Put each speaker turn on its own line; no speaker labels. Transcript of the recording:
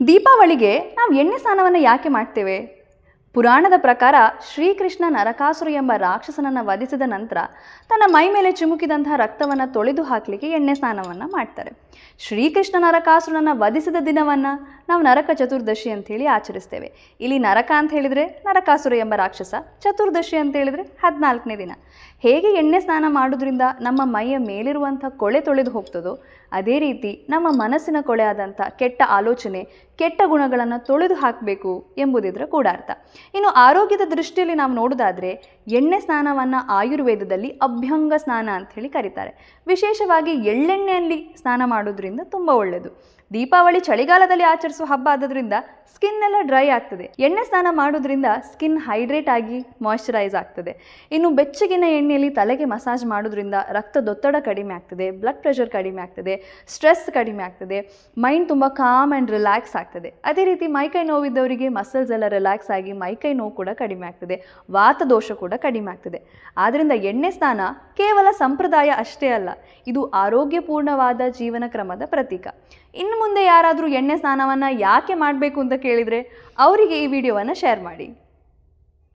ದೀಪಾವಳಿಗೆ ನಾವು ಎಣ್ಣೆ ಸ್ನಾನವನ್ನು ಯಾಕೆ ಮಾಡ್ತೇವೆ? ಪುರಾಣದ ಪ್ರಕಾರ ಶ್ರೀಕೃಷ್ಣ ನರಕಾಸುರ ಎಂಬ ರಾಕ್ಷಸನನ್ನು ವಧಿಸಿದ ನಂತರ ತನ್ನ ಮೈ ಮೇಲೆ ಚಿಮುಕಿದಂತಹ ರಕ್ತವನ್ನು ತೊಳೆದು ಹಾಕಲಿಕ್ಕೆ ಎಣ್ಣೆ ಸ್ನಾನವನ್ನು ಮಾಡ್ತಾರೆ. ಶ್ರೀಕೃಷ್ಣ ನರಕಾಸುರನನ್ನು ವಧಿಸಿದ ದಿನವನ್ನು ನಾವು ನರಕ ಚತುರ್ದಶಿ ಅಂಥೇಳಿ ಆಚರಿಸ್ತೇವೆ. ಇಲ್ಲಿ ನರಕ ಅಂತ ಹೇಳಿದರೆ ನರಕಾಸುರ ಎಂಬ ರಾಕ್ಷಸ, ಚತುರ್ದಶಿ ಅಂತ ಹೇಳಿದರೆ 14ನೇ ದಿನ. ಹೇಗೆ ಎಣ್ಣೆ ಸ್ನಾನ ಮಾಡೋದ್ರಿಂದ ನಮ್ಮ ಮೈಯ ಮೇಲಿರುವಂಥ ಕೊಳೆ ತೊಳೆದು ಹೋಗ್ತದೋ ಅದೇ ರೀತಿ ನಮ್ಮ ಮನಸ್ಸಿನ ಕೊಳೆ ಆದಂಥ ಕೆಟ್ಟ ಆಲೋಚನೆ, ಕೆಟ್ಟ ಗುಣಗಳನ್ನು ತೊಳೆದು ಹಾಕಬೇಕು ಎಂಬುದಿದ್ರ ಕೂಡ ಅರ್ಥ. ಇನ್ನು ಆರೋಗ್ಯದ ದೃಷ್ಟಿಯಲ್ಲಿ ನಾವು ನೋಡೋದಾದರೆ ಎಣ್ಣೆ ಸ್ನಾನವನ್ನು ಆಯುರ್ವೇದದಲ್ಲಿ ಅಭ್ಯಂಗ ಸ್ನಾನ ಅಂಥೇಳಿ ಕರೀತಾರೆ. ವಿಶೇಷವಾಗಿ ಎಳ್ಳೆಣ್ಣೆಯಲ್ಲಿ ಸ್ನಾನ ಮಾಡೋದ್ರಿಂದ ತುಂಬ ಒಳ್ಳೆಯದು. ದೀಪಾವಳಿ ಚಳಿಗಾಲದಲ್ಲಿ ಆಚರಿಸುವ ಹಬ್ಬ ಆದ್ರಿಂದ ಸ್ಕಿನ್ ಎಲ್ಲ ಡ್ರೈ ಆಗ್ತದೆ. ಎಣ್ಣೆ ಸ್ನಾನ ಮಾಡೋದ್ರಿಂದ ಸ್ಕಿನ್ ಹೈಡ್ರೇಟ್ ಆಗಿ ಮಾಯ್ಶ್ಚರೈಸ್ ಆಗ್ತದೆ. ಇನ್ನು ಬೆಚ್ಚಗಿನ ಎಣ್ಣೆಯಲ್ಲಿ ತಲೆಗೆ ಮಸಾಜ್ ಮಾಡೋದ್ರಿಂದ ರಕ್ತದೊತ್ತಡ ಕಡಿಮೆ ಆಗ್ತದೆ, ಬ್ಲಡ್ ಪ್ರೆಷರ್ ಕಡಿಮೆ ಆಗ್ತದೆ, ಸ್ಟ್ರೆಸ್ ಕಡಿಮೆ ಆಗ್ತದೆ, ಮೈಂಡ್ ತುಂಬ ಕಾಮ್ ಆ್ಯಂಡ್ ರಿಲ್ಯಾಕ್ಸ್ ಆಗ್ತದೆ. ಅದೇ ರೀತಿ ಮೈಕೈ ನೋವಿದ್ದವರಿಗೆ ಮಸಲ್ಸ್ ಎಲ್ಲ ರಿಲ್ಯಾಕ್ಸ್ ಆಗಿ ಮೈಕೈ ನೋವು ಕೂಡ ಕಡಿಮೆ ಆಗ್ತದೆ, ವಾತದೋಷ ಕೂಡ ಕಡಿಮೆ ಆಗ್ತದೆ. ಆದ್ದರಿಂದ ಎಣ್ಣೆ ಸ್ನಾನ ಕೇವಲ ಸಂಪ್ರದಾಯ ಅಷ್ಟೇ ಅಲ್ಲ, ಇದು ಆರೋಗ್ಯಪೂರ್ಣವಾದ ಜೀವನ ಕ್ರಮದ ಪ್ರತೀಕ. ಇನ್ನು ಮುಂದೆ ಯಾರಾದರೂ ಎಣ್ಣೆ ಸ್ನಾನವನ್ನು ಯಾಕೆ ಮಾಡಬೇಕು ಅಂತ ಕೇಳಿದರೆ ಅವರಿಗೆ ಈ ವಿಡಿಯೋವನ್ನು ಶೇರ್ ಮಾಡಿ.